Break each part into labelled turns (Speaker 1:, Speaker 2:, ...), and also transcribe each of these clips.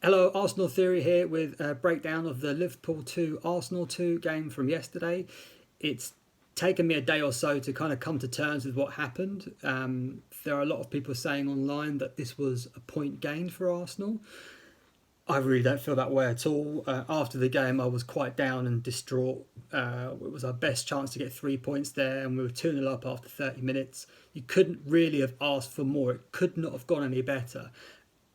Speaker 1: Hello, Arsenal Theory here with a breakdown of the Liverpool 2 Arsenal 2 game from yesterday. It's taken me a day or so to kind of come to terms with what happened. There are a lot of people saying online that this was a point gained for Arsenal. I really don't feel that way at all. After the game, I was quite down and distraught. It was our best chance to get 3 points there, and we were 2 0 up after 30 minutes. You couldn't really have asked for more. It could not have gone any better.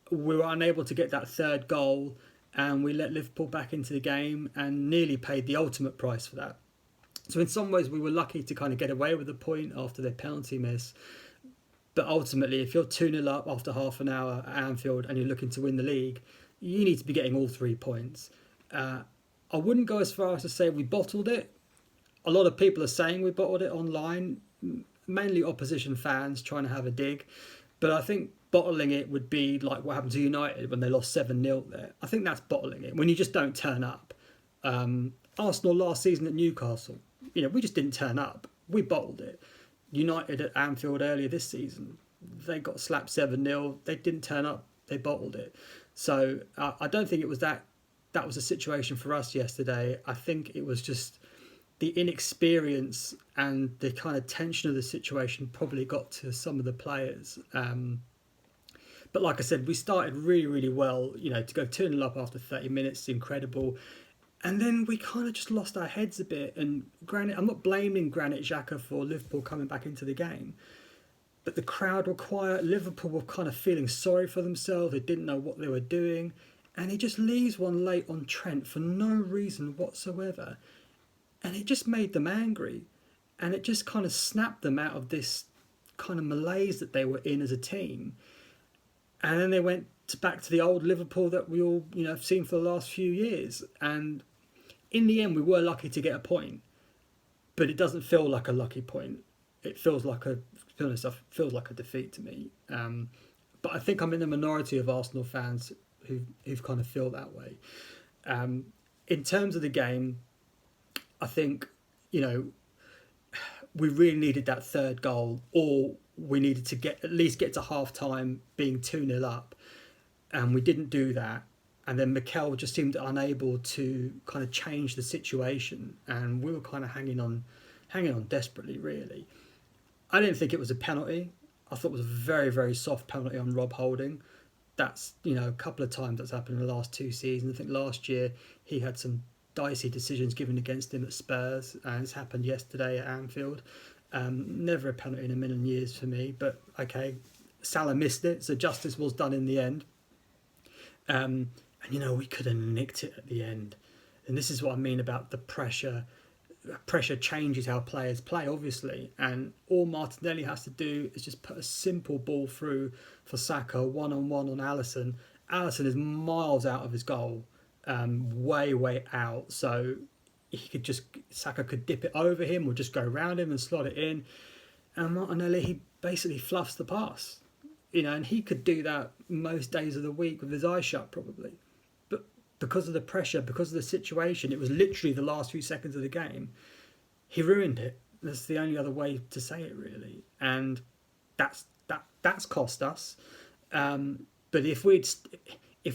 Speaker 1: We were unable to get that third goal, and we let Liverpool back into the game and nearly paid the ultimate price for that. So in some ways we were lucky to kind of get away with the point after their penalty miss. But ultimately, if you're 2 0 up after half an hour at Anfield and you're looking to win the league, you need to be getting all 3 points. I wouldn't go as far as to say we bottled it. A lot of people are saying we bottled it online, mainly opposition fans trying to have a dig. But I think bottling it would be like what happened to United when they lost 7-0 there. I think that's bottling it, when you just don't turn up. Arsenal last season at Newcastle, we just didn't turn up. We bottled it. United at Anfield earlier this season, they got slapped 7-0. They didn't turn up. They bottled it. So I don't think it was that was a situation for us yesterday. I think it was just the inexperience and the kind of tension of the situation probably got to some of the players. But like I said, we started really, really well. To go 2-0 up after 30 minutes, incredible. And then we kind of just lost our heads a bit. And granted, I'm not blaming Granit Xhaka for Liverpool coming back into the game. But the crowd were quiet. Liverpool were kind of feeling sorry for themselves. They didn't know what they were doing. And he just leaves one late on Trent for no reason whatsoever. And it just made them angry. And it just kind of snapped them out of this kind of malaise that they were in as a team. And then they went back to the old Liverpool that we all have seen for the last few years. And in the end, we were lucky to get a point. But it doesn't feel like a lucky point. It feels like feels like a defeat to me. But I think I'm in the minority of Arsenal fans who kind of feel that way. In terms of the game, I think, we really needed that third goal, or we needed to at least get to half time being 2-0 up. And we didn't do that. And then Mikel just seemed unable to kind of change the situation. And we were kind of hanging on desperately, really. I didn't think it was a penalty. I thought it was a very, very soft penalty on Rob Holding. That's, a couple of times that's happened in the last 2 seasons. I think last year he had some dicey decisions given against him at Spurs, and it's happened yesterday at Anfield. Never a penalty in a million years for me, but okay, Salah missed it, so justice was done in the end. And we could have nicked it at the end. And this is what I mean about the pressure. Pressure changes how players play, obviously, and all Martinelli has to do is just put a simple ball through for Saka, one-on-one on Alisson. Alisson is miles out of his goal, way out, so Saka could dip it over him or just go around him and slot it in, and Martinelli, he basically fluffs the pass, and he could do that most days of the week with his eyes shut probably. But because of the pressure, because of the situation, it was literally the last few seconds of the game, he ruined it. That's the only other way to say it, really, and that's cost us. But if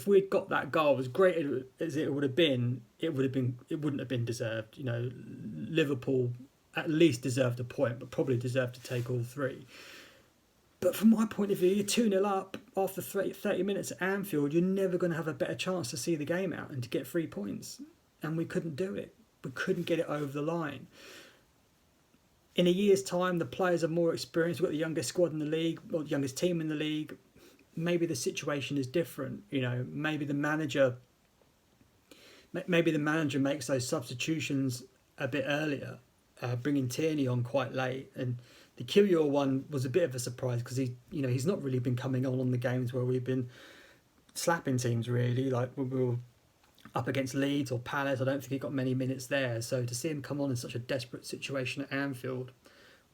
Speaker 1: we'd got that goal, as great as it would have been, it wouldn't have been deserved. Liverpool at least deserved a point, but probably deserved to take all 3. But from my point of view, you're 2-0 up after 30 minutes at Anfield. You're never going to have a better chance to see the game out and to get 3 points. And we couldn't do it. We couldn't get it over the line. In a year's time, the players are more experienced. We've got the youngest squad in the league, or the youngest team in the league. Maybe the situation is different. Maybe the manager makes those substitutions a bit earlier, bringing Tierney on quite late. And the Kyrgios one was a bit of a surprise because he's not really been coming on the games where we've been slapping teams, really. Like when we were up against Leeds or Palace, I don't think he got many minutes there. So to see him come on in such a desperate situation at Anfield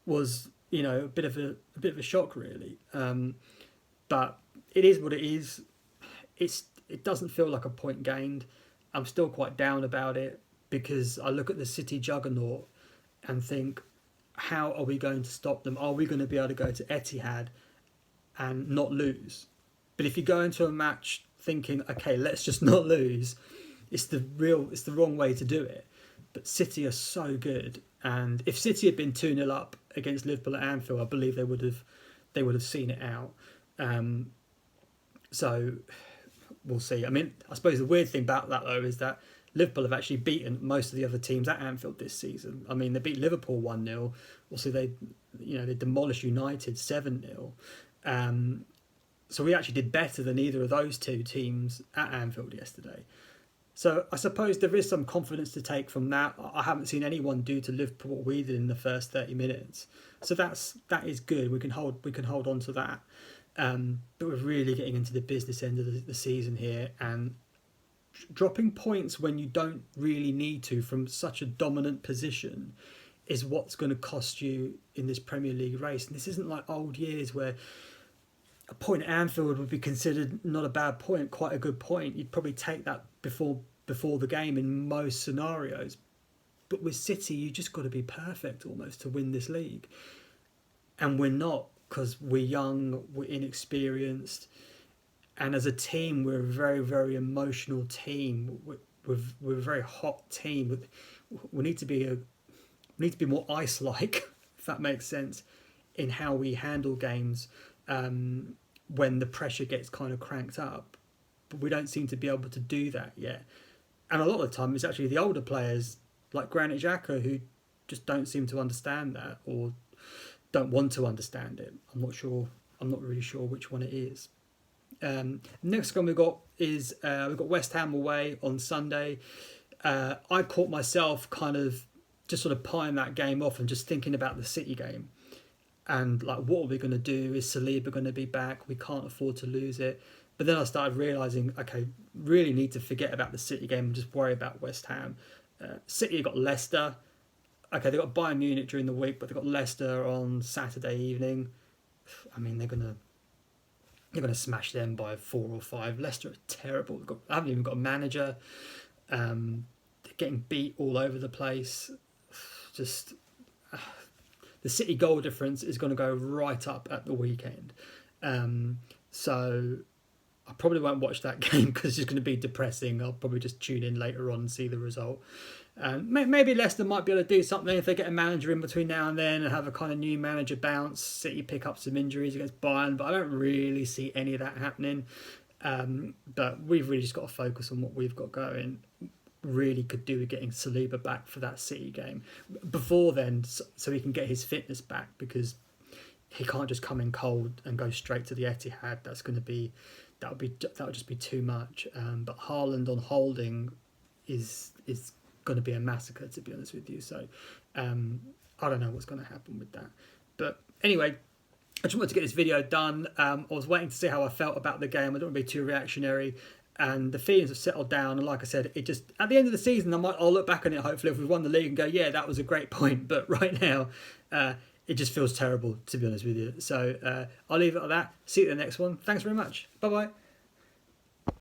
Speaker 1: was, a bit of a shock, really. But it is what it is. It doesn't feel like a point gained. I'm still quite down about it because I look at the City juggernaut and think, how are we going to stop them? Are we going to be able to go to Etihad and not lose? But if you go into a match thinking, okay, let's just not lose, it's the wrong way to do it. But City are so good, and if City had been 2-0 up against Liverpool at Anfield, I believe they would have seen it out. So we'll see. I mean, I suppose the weird thing about that though is that Liverpool have actually beaten most of the other teams at Anfield this season. I mean, they beat Liverpool 1-0. Also, they demolished United 7-0. So we actually did better than either of those two teams at Anfield yesterday. So I suppose there is some confidence to take from that. I haven't seen anyone do to Liverpool what we did in the first 30 minutes. So that is good. We can hold on to that. But we're really getting into the business end of the season here, and dropping points when you don't really need to from such a dominant position is what's going to cost you in this Premier League race. And this isn't like old years where a point at Anfield would be considered not a bad point, quite a good point. You'd probably take that before the game in most scenarios. But with City, you just got to be perfect almost to win this league. And we're not, because we're young, we're inexperienced. And as a team, we're a very, very emotional team. We're a very hot team. We need to be more ice-like, if that makes sense, in how we handle games when the pressure gets kind of cranked up. But we don't seem to be able to do that yet. And a lot of the time, it's actually the older players like Granit Xhaka who just don't seem to understand that, or don't want to understand it. I'm not really sure which one it is. Next one we've got is we've got West Ham away on Sunday. I caught myself kind of just sort of pieing that game off and just thinking about the City game. And like, what are we going to do? Is Saliba going to be back? We can't afford to lose it. But then I started realising, okay, really need to forget about the City game and just worry about West Ham. City have got Leicester. Okay, they've got Bayern Munich during the week, but they've got Leicester on Saturday evening. I mean, they're going to smash them by 4 or 5. Leicester are terrible. They haven't even got a manager. They're getting beat all over the place. Just the City goal difference is going to go right up at the weekend. So I probably won't watch that game because it's going to be depressing. I'll probably just tune in later on and see the result. Maybe Leicester might be able to do something if they get a manager in between now and then and have a kind of new manager bounce. City pick up some injuries against Bayern, but I don't really see any of that happening. But we've really just got to focus on what we've got going. Really could do with getting Saliba back for that City game before then, so he can get his fitness back, because he can't just come in cold and go straight to the Etihad. That would just be too much. But Haaland on holding is going to be a massacre, to be honest with you. So I don't know what's going to happen with that. But anyway, I just wanted to get this video done. I was waiting to see how I felt about the game. I don't want to be too reactionary. And the feelings have settled down. And like I said, it just, at the end of the season, I'll look back on it, hopefully, if we've won the league and go, yeah, that was a great point. But right now, it just feels terrible, to be honest with you. So I'll leave it at that. See you at the next one. Thanks very much. Bye-bye.